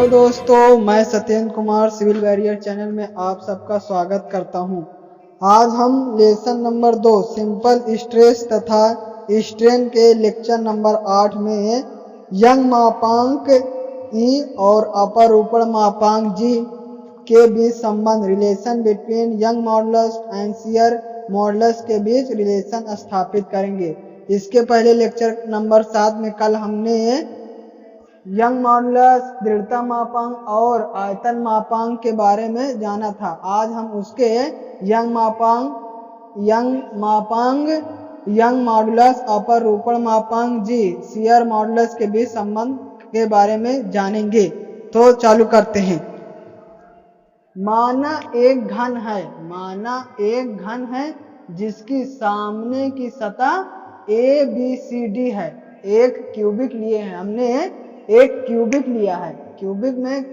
Hello दोस्तों, मैं Satyendra Kumar civil barrier channel में आप सबका स्वागत करता हूं। आज हम लेसन नंबर 2 सिंपल स्ट्रेस तथा स्ट्रेन के लेक्चर नंबर 8 में यंग मापांक ई और अपरूपण मापांक जी के बीच संबंध relation between young modulus and shear modulus के बीच रिलेशन स्थापित करेंगे। इसके पहले लेक्चर नंबर 7 में कल हमने यंग मॉडुलस, दृढ़ता मापांक और आयतन मापांक के बारे में जाना था। आज हम उसके यंग मॉडुलस, अपरूपण मापांक जी, शियर मॉडुलस के बीच संबंध के बारे में जानेंगे। तो चालू करते हैं। माना एक घन है जिसकी सामने की सतह ABCD है। एक क्यूबिक लिए हैं हमने, एक क्यूबिक लिया है। क्यूबिक में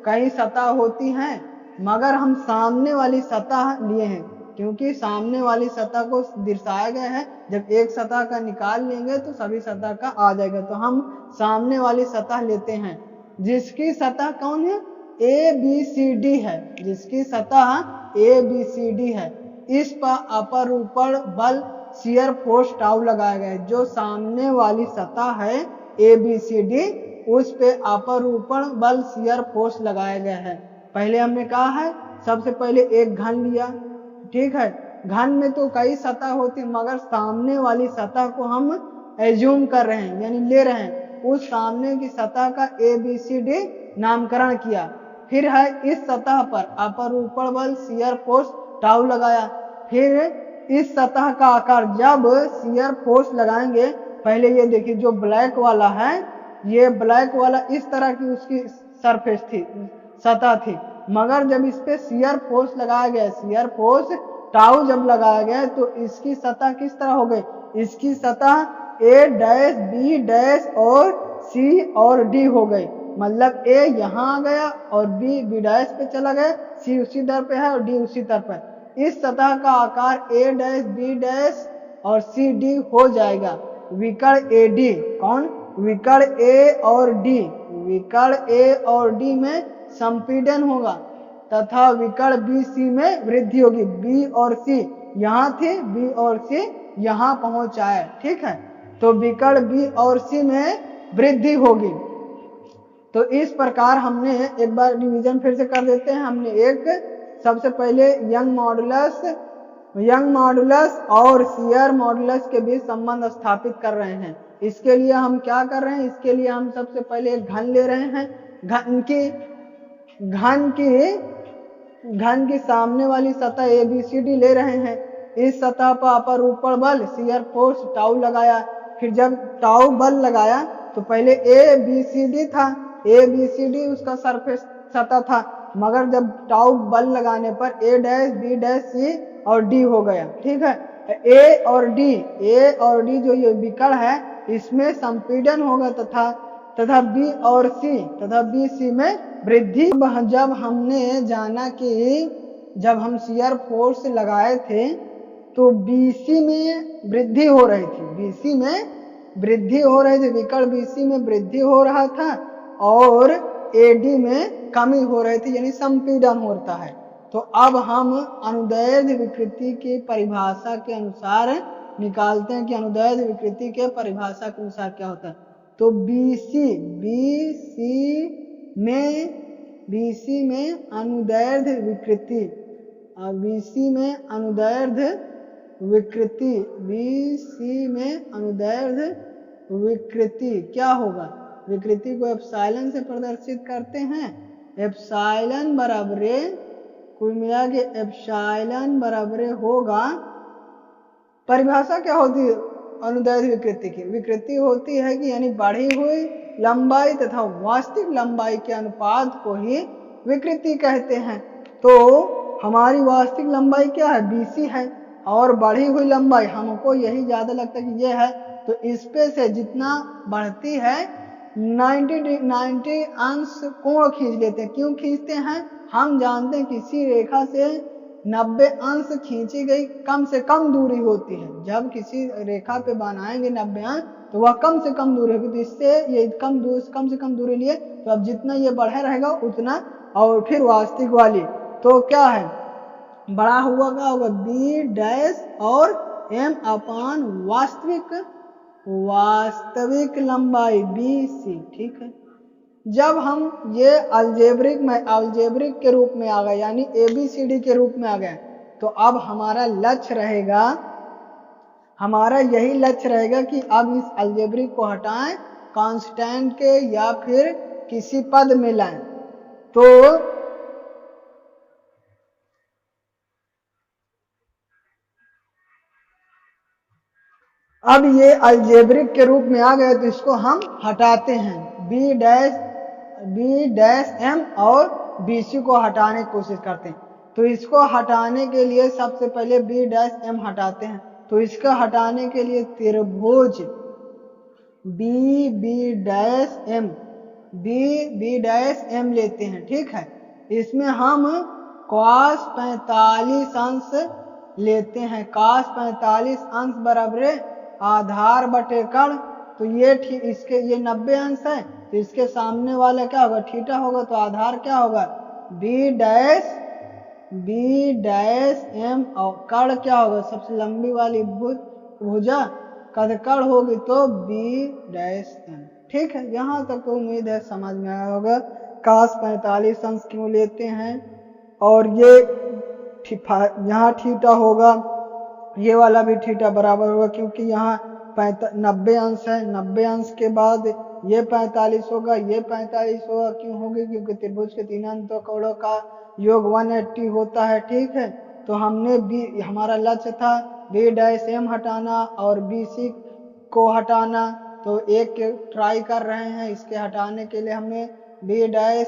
कई सतह होती हैं, मगर हम सामने वाली सतह लिए हैं क्योंकि सामने वाली सतह को दर्शाया गया है। जब एक सतह का निकाल लेंगे तो सभी सतह का आ जाएगा, तो हम सामने वाली सतह लेते हैं जिसकी सतह कौन है? ABCD है, जिसकी सतह ABCD है। इस पर अपरूपण बल शियर फोर्स टाउ लगाया गया है। जो सामने वाली सतह है ABCD, उस पे अपरूपण बल शियर फोर्स लगाया गया है। पहले हमने कहा है, सबसे पहले एक घन लिया, ठीक है। घन में तो कई सतह होती है, मगर सामने वाली सतह को हम एज्यूम कर रहे हैं, यानी ले रहे हैं। उस सामने की सतह का ABCD नामकरण किया। फिर है इस सतह पर अपरूपण बल शियर फोर्स टाउ लगाया। फिर इस सतह का आकार, जब शियर फोर्स लगाएंगे, पहले ये देखिए जो ब्लैक वाला है, ये ब्लैक वाला इस तरह की उसकी सरफेस थी, सतह थी, मगर जब इस पे शियर फोर्स लगाया गया, शियर फोर्स टाउ जब लगाया गया, तो इसकी सतह किस तरह हो गई? इसकी सतह A' B' और C और D हो गई। मतलब A यहाँ आ गया और B पे चला गया, C उसी दर पे है और D उसी दर पे। इस सतह का आकार A' B' और C D हो जाएगा। विकर्ण AD, कौन? विकर्ण A और D, विकर्ण A और D में संपीड़न होगा तथा विकर्ण BC में वृद्धि होगी। B और C यहाँ थे, B और C यहाँ पहुंच आए, ठीक है। तो विकर्ण B और C में वृद्धि होगी। तो इस प्रकार हमने एक बार रिवीजन फिर से कर देते हैं। हमने सबसे पहले यंग मॉडुलस और शियर मॉडुलस के बीच संबंध स्थापित कर रहे हैं। इसके लिए हम क्या कर रहे हैं? इसके लिए हम सबसे पहले एक घन ले रहे हैं। घन की सामने वाली सतह ABCD ले रहे हैं। इस सतह पर अपरूपण बल शियर फोर्स टाउ लगाया। फिर जब टाउ बल लगाया तो पहले ABCD था, ABCD उसका सरफेस सतह था, मगर जब टाउ बल लगाने पर A' B' C और D हो गया, ठीक है। A और D जो ये विकर्ण है, इसमें संपीड़न होगा तथा B और C तथा BC में वृद्धि। जब हमने जाना कि जब हम शियर फोर्स लगाए थे तो BC में वृद्धि हो रही थी, विकर्ण BC में वृद्धि हो रहा था और AD में कमी हो रही थी, यानी संपीड़न होता है। तो अब हम अनुदैर्ध्य विकृति की परिभाषा के अनुसार निकालते हैं कि अनुदैर्ध्य विकृति के परिभाषा के अनुसार क्या होता है। तो BC में अनुदैर्ध्य विकृति क्या होगा? विकृति को एप्सिलॉन से प्रदर्शित करते हैं। एप्सिलॉन बराबर, कुल मिला के एप्सिलॉन बराबर होगा, परिभाषा क्या होती है अनुदैर्ध्य विकृति की? विकृति होती है कि यानी बढ़ी हुई लंबाई तथा वास्तविक लंबाई के अनुपात को ही विकृति कहते हैं। तो हमारी वास्तविक लंबाई क्या है? BC है, और बढ़ी हुई लंबाई हमको यही ज्यादा लगता है कि ये है, तो इस पे से जितना बढ़ती है 90 अंश कोण खींच लेते हैं। क्यों खींचते हैं? हम जानते हैं किसी रेखा से 90 अंश खींची गई कम से कम दूरी होती है। जब किसी रेखा पे बनाएंगे 90 अंश तो वह कम से कम दूरी होगी, तो इससे ये कम से कम दूरी लिए, तो अब जितना ये बढ़ा रहेगा उतना, और फिर वास्तविक वाली तो क्या है बड़ा हुआ क्या होगा बी डैश और एम अपान वास्तविक लंबाई बी सी। ठीक है, जब हम ये अल्जेब्रिक के रूप में आ गए यानी ABCD के रूप में आ गए, तो अब हमारा लक्ष्य रहेगा, हमारा यही लक्ष्य रहेगा कि अब इस अल्जेब्रिक को हटाएं, कांस्टेंट के या फिर किसी पद में लाएं। तो अब ये अल्जेब्रिक के रूप में आ गए, तो इसको हम हटाते हैं, बी डैश एम और BC को हटाने की कोशिश करते हैं। तो इसको हटाने के लिए सबसे पहले बी डैश एम हटाते हैं, तो इसका हटाने के लिए त्रिभुज बी डैश एम लेते हैं। ठीक है, इसमें हम cos 45 अंश लेते हैं, cos 45 अंश बराबर आधार बटे कर्ण, तो ये ये 90 अंश है, तो इसके सामने वाला क्या होगा थीटा होगा, तो आधार क्या होगा बी डैश एम और कर्ण क्या होगा सबसे लंबी वाली भुजा कर्ण होगी तो बी डैश एम। ठीक है, यहाँ तक तो उम्मीद है समझ में आया होगा cos 45 अंश क्यों लेते हैं, और ये यहाँ थीटा होगा, ये वाला भी थीटा बराबर होगा, क्योंकि यहाँ 90 अंश है, 90 अंश के बाद ये 45 होगा, ये 45 होगा, क्यों होगी क्योंकि त्रिभुज के तीन अंतःकोणों का योग 180 होता है। ठीक है, तो हमने हमारा लक्ष्य था बी डैश एम हटाना और BC को हटाना, तो एक ट्राई कर रहे हैं, इसके हटाने के लिए हमने बी डैश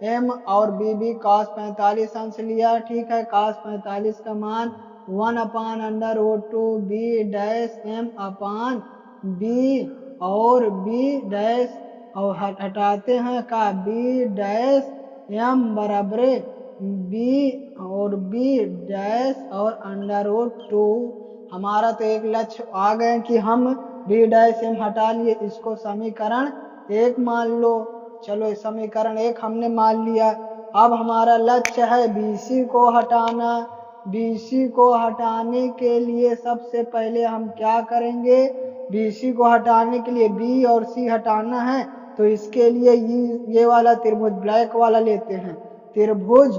एम और BB cos 45 अंश लिया। ठीक है, cos 45 का मान 1/√2 बी डैश एम अपान बी और बी डैश और हटाते हैं का बी डैश एम बराबर बी और बी डैश और √2। हमारा तो एक लक्ष्य आ गए कि हम बी डैश एम हटा लिए, इसको समीकरण 1 मान लो। चलो समीकरण 1 हमने मान लिया, अब हमारा लक्ष्य है BC को हटाना। BC को हटाने के लिए सबसे पहले हम क्या करेंगे, BC को हटाने के लिए B और C हटाना है, तो इसके लिए ये वाला त्रिभुज ब्लैक वाला लेते हैं, त्रिभुज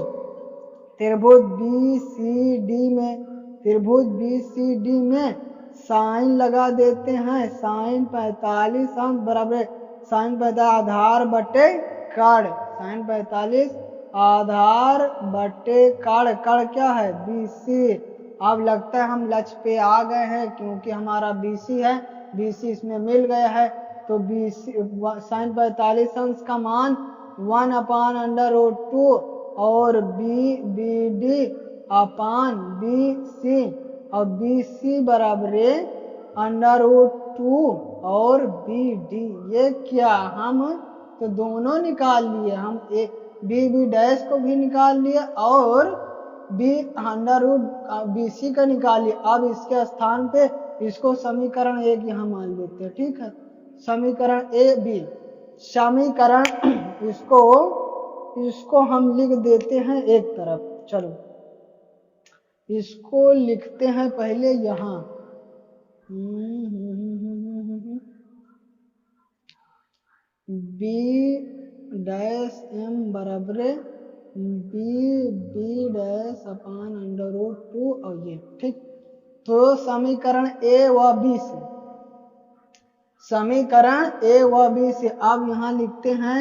BCD में साइन लगा देते हैं, साइन 45 अंश बराबर साइन 45 आधार बटे कर्ण, साइन 45 आधार बटे कर्ण क्या है BC। अब लगता है हम लक्ष्य पे आ गए हैं, क्योंकि हमारा BC है, BC इसमें मिल गया है, तो BC साइन 45 अंश का मान 1/√2 और BD अपान BC और BC बराबर √2 और BD। ये क्या हम तो दोनों निकाल लिए, हम BB डैश को भी निकाल लिया और BC का निकाल लिया। अब इसके स्थान पे इसको समीकरण 1 यहाँ मान लेते हैं। ठीक है, समीकरण AB समीकरण इसको हम लिख देते हैं एक तरफ। चलो इसको लिखते हैं पहले यहाँ, बी डैश एम बराबर बी डैश अपान √2 और ये। ठीक, तो समीकरण A व B से, समीकरण A व B से अब यहाँ लिखते हैं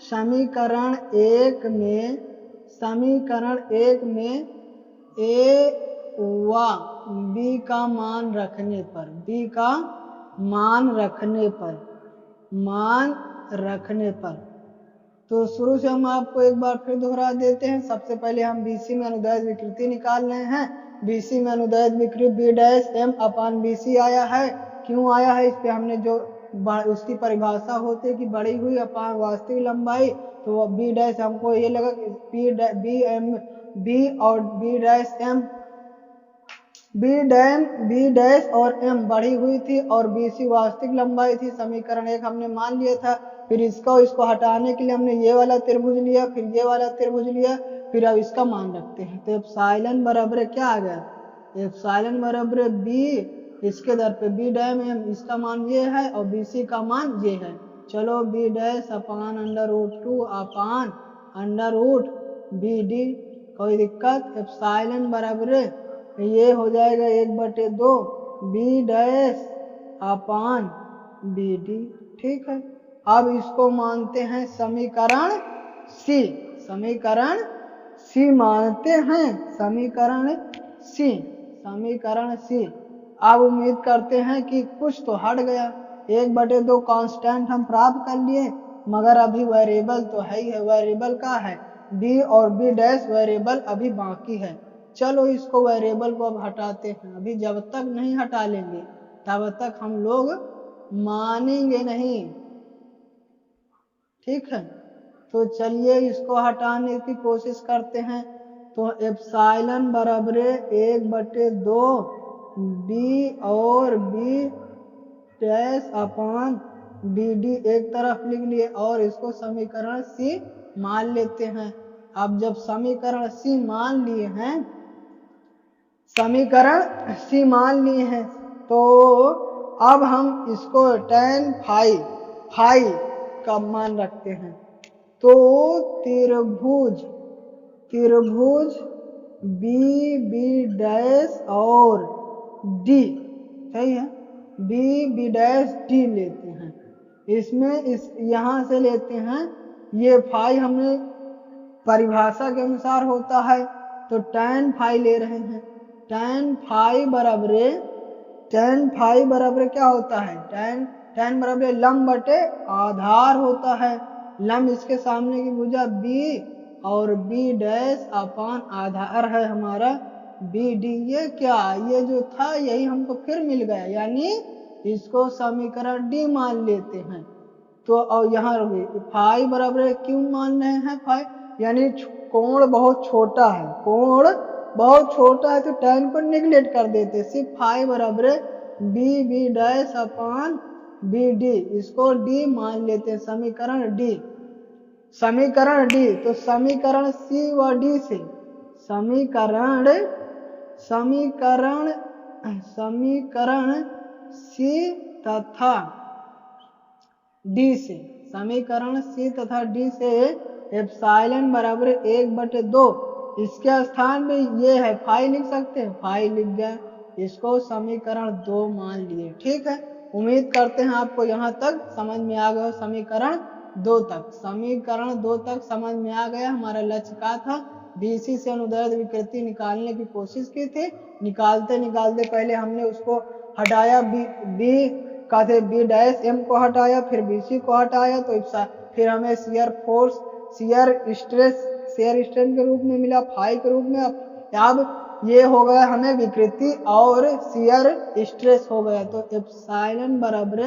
समीकरण 1 में A व B का मान रखने पर तो शुरू से हम आपको एक बार फिर दोहरा देते हैं। सबसे पहले हम BC में अनुदैर्ध्य विकृति निकाल रहे हैं। BC में अनुदैर्ध्य विकृति B डैश एम अपान BC आया है। क्यों आया है, इस पे हमने जो उसकी परिभाषा होती है कि बढ़ी हुई अपान वास्तविक लंबाई, तो B डैश हमको ये लगा कि बी और B dash M, B dash और एम बढ़ी हुई थी और बी सी वास्तविक लंबाई थी। समीकरण 1 हमने मान लिया था। फिर इसको हटाने के लिए हमने ये वाला त्रिभुज लिया, फिर ये वाला त्रिभुज लिया, फिर अब इसका मान रखते हैं। तो एप्सिलॉन बराबर क्या आ गया, एप्सिलॉन बराबर बी, इसके दर पे बी डैम एम, इसका मान ये है और बी सी का मान ये है। चलो बी डैश अपान √2 अपान √BD, कोई दिक्कत। एप्सिलॉन बराबर ये हो जाएगा 1/2 बी डैश अपान BD, ठीक है। अब इसको मानते हैं समीकरण सी, समीकरण सी मानते हैं, समीकरण सी। अब उम्मीद करते हैं कि कुछ तो हट गया। 1/2 कांस्टेंट हम प्राप्त कर लिए, मगर अभी वेरिएबल तो है ही है। वेरिएबल का है बी और बी डैश, वेरिएबल अभी बाकी है। चलो इसको वेरिएबल को अब हटाते हैं। अभी जब तक नहीं हटा लेंगे तब तक हम लोग मानेंगे नहीं, ठीक है। तो चलिए इसको हटाने की कोशिश करते हैं। तो एप्सिलॉन बराबर 1/2 बी और बी डैश अपान BD एक तरफ लिख लिए और इसको समीकरण सी मान लेते हैं। अब जब समीकरण सी मान लिए हैं, समीकरण सी मान लिए हैं, तो अब हम इसको tan फाई का मान रखते हैं। तो त्रिभुज बी डैश और डी, सही है, बी डैश डी लेते हैं। इसमें यहाँ से लेते हैं, ये फाई हमने परिभाषा के अनुसार होता है, तो tan फाई ले रहे हैं। tan फाई बराबर क्या होता है, tan बराबर लंब बटे आधार होता है। लंब इसके सामने की भुजा b और b डैश अपान आधार है हमारा BD। ये क्या, ये जो था यही हमको फिर मिल गया, यानी इसको समीकरण डी मान लेते हैं। तो और यहाँ फाई बराबर क्यों मान रहे हैं, फाई यानी कोण बहुत छोटा है, कोण बहुत छोटा है, तो tan को निगलेक्ट कर देते, सिर्फ फाई बराबर बी डैश अपान BD, इसको डी मान लेते हैं, समीकरण डी। तो समीकरण सी व डी से, समीकरण सी तथा डी से, समीकरण सी तथा डी से एप्सिलॉन बराबर 1/2, इसके स्थान में ये है फाई लिख सकते हैं, फाई लिख गए, इसको समीकरण 2 मान लिए, ठीक है। उम्मीद करते हैं आपको यहाँ तक समझ में आ गया। समीकरण 2 तक समझ में आ गया। हमारा लक्ष्य क्या था, BC से अनुदैर्ध्य विकृति निकालने की कोशिश की थी। निकालते पहले हमने उसको हटाया, बी डैश एम को हटाया, फिर BC को हटाया, तो फिर हमें शेयर स्ट्रेस के रूप में मिला, फाई के रूप में। अब ये हो गया हमें विकृति और शेयर स्ट्रेस हो गया, तो एप्सिलॉन बराबर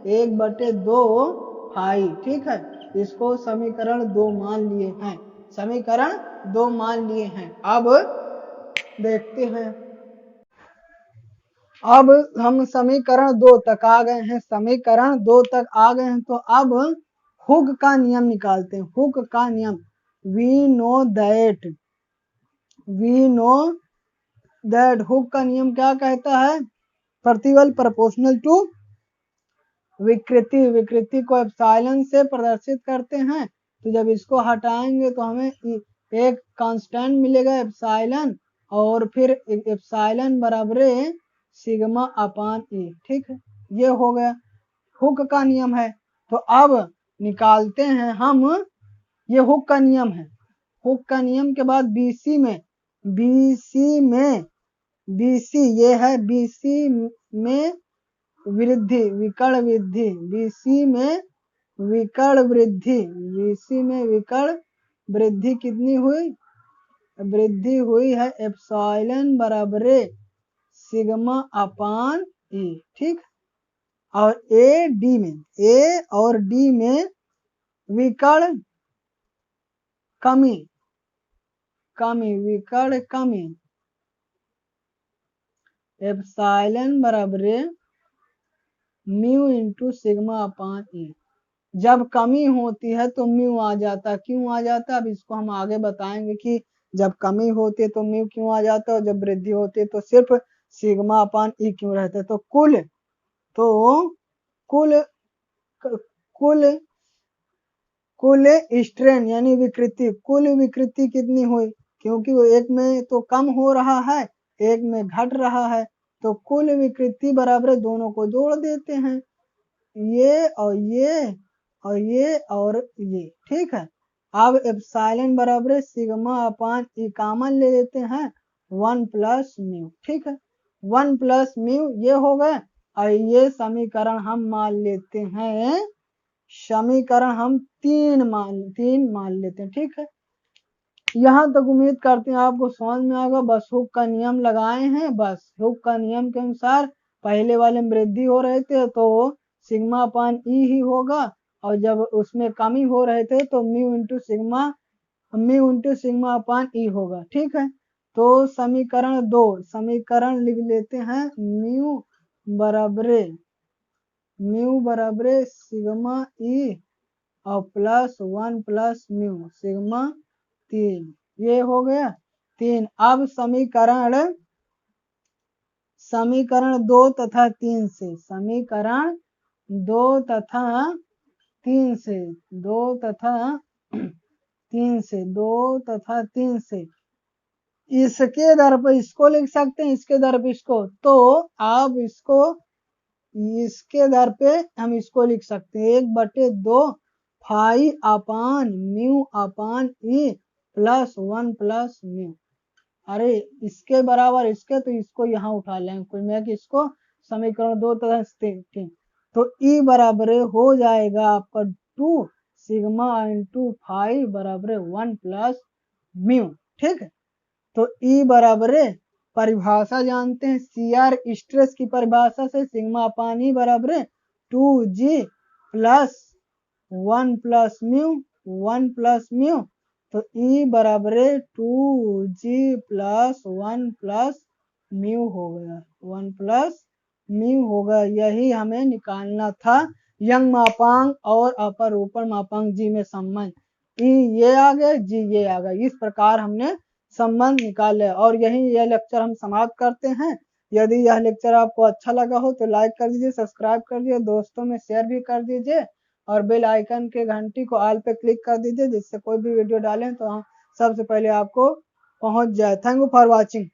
1/2 फाई, ठीक है। इसको समीकरण 2 मान लिए हैं, अब देखते हैं। अब हम समीकरण 2 तक आ गए हैं, तो अब हुक का नियम निकालते हैं। हुक का नियम, वी नो दैट हुक का नियम क्या कहता है, प्रतिबल प्रोपोर्शनल टू विकृति को एप्सिलॉन से प्रदर्शित करते हैं। तो जब इसको हटाएंगे तो हमें एक कांस्टेंट मिलेगा एप्सिलॉन, और फिर एप्सिलॉन बराबर सिग्मा अपान ए, ठीक है। ये हो गया, हुक का नियम है। तो अब निकालते हैं हम, ये हुक का नियम है। हुक का नियम के बाद BC ये है, BC में विकर्ण वृद्धि कितनी हुई, वृद्धि हुई है एप्सिलॉन बराबर सिग्मा अपान ए, ठीक। और A और D में विकर्ण कमी, विकर्ण कमी, एप्सिलॉन बराबर म्यू इंटू सिग्मा अपान ई। जब कमी होती है तो म्यू आ जाता है, क्यों आ जाता है अब इसको हम आगे बताएंगे कि जब कमी होती है तो म्यू क्यों आ जाता है और जब वृद्धि होती है तो सिर्फ सिग्मा अपान ई क्यों रहता है। तो कुल कुल स्ट्रेन यानी विकृति, कुल विकृति कितनी हुई, क्योंकि वो एक में तो कम हो रहा है एक में घट रहा है, तो कुल विकृति बराबर दोनों को जोड़ देते हैं, ये और ये और ये और ये, ठीक है। अब एप्सिलॉन बराबर सिग्मा अपान ई कॉमन ले लेते हैं 1 प्लस म्यू, ठीक है। 1 प्लस म्यू ये हो गए और ये समीकरण हम मान लेते हैं, समीकरण हम 3 मान लेते हैं, ठीक है। यहाँ तक उम्मीद करते हैं आपको समझ में आएगा। बस हुक का नियम लगाए हैं, बस हुक का नियम के अनुसार पहले वाले में वृद्धि हो रहे थे तो सिग्मा अपान ई ही होगा, और जब उसमें कमी हो रहे थे तो म्यू इंटू सिग्मा अपान ई होगा, ठीक है। तो समीकरण 2 समीकरण लिख लेते हैं म्यू बराबर सिग्मा ई और प्लस 1 प्लस म्यू सिग्मा 3, ये हो गया 3। अब समीकरण 2 तथा 3 से, समीकरण 2 तथा 3 से, 2 तथा 3 से इसके दर पर इसको लिख सकते हैं, इसके दर पर इसको, तो आप इसके दर पे हम इसको लिख सकते हैं 1/2 फाई अपान म्यू अपान ई प्लस 1 प्लस म्यू। अरे इसके बराबर इसके, तो इसको यहाँ उठा लेंगे कुल मिला के इसको, समीकरण 2 तथा 3, तो ई बराबर हो जाएगा आपका 2 सिग्मा इंटू फाई बराबर 1 प्लस म्यू, ठीक है। तो ई बराबर परिभाषा जानते हैं, सीआर स्ट्रेस की परिभाषा से सिग्मा अपान ई बराबर 2g प्लस 1 प्लस म्यू, तो ई बराबर 2g प्लस 1 प्लस म्यू हो गया, 1 प्लस म्यू होगा। यही हमें निकालना था यंग मापांक और अपरूपण मापांक जी में संबंध, ई ये आ गया जी ये आ गया, इस प्रकार हमने संबंध निकाले। और यही यह लेक्चर हम समाप्त करते हैं। यदि यह लेक्चर आपको अच्छा लगा हो तो लाइक कर दीजिए, सब्सक्राइब कर दीजिए, दोस्तों में शेयर भी कर दीजिए और बेल आइकन के घंटी को ऑल पे क्लिक कर दीजिए, जिससे कोई भी वीडियो डालें तो हम सबसे पहले आपको पहुंच जाए। Thank you for watching.